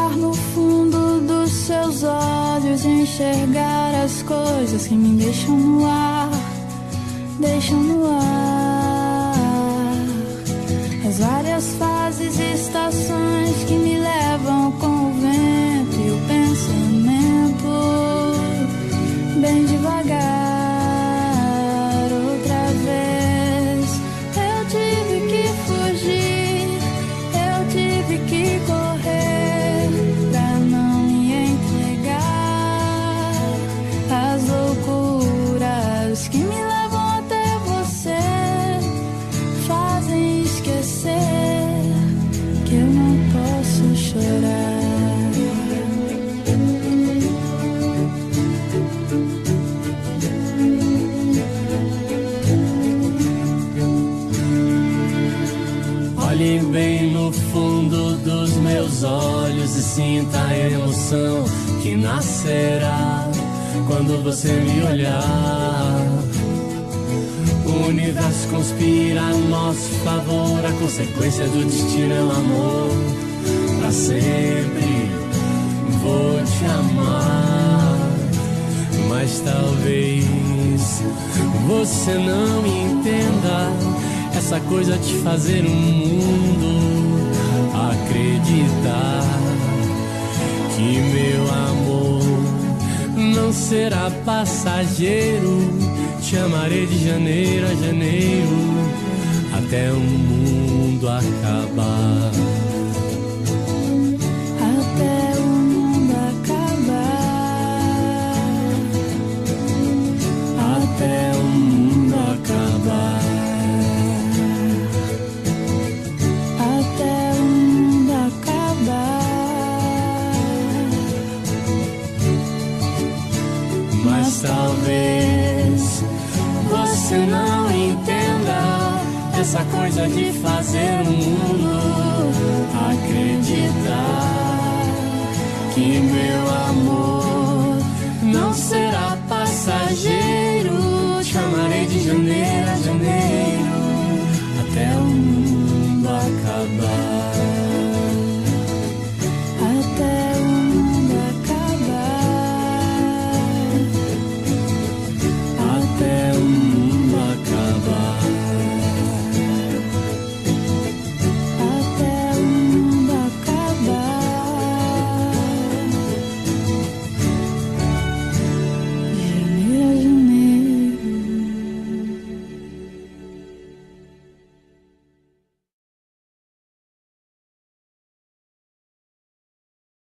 olhar no fundo dos seus olhos e enxergar as coisas que me deixam no ar, deixam no ar. As várias fases e estações que me levam com o vento e o pensamento, bem devagar. Outra vez eu tive que fugir, eu tive que correr pra não me entregar às loucuras que me levam até você, fazem esquecer que eu não posso chorar. Olhe bem no fundo dos meus olhos e sinta a emoção que nascerá quando você me olhar. O universo conspira a nosso favor, a consequência do destino é o amor. Pra sempre vou te amar, mas talvez você não me entenda. Essa coisa de fazer um mundo acreditar que meu amor não será passageiro. Te amarei de janeiro a janeiro até o mundo acabar. Até o mundo acabar. Até o mundo acabar. Mas talvez você não entenda essa coisa de fazer o mundo acreditar que meu amor não será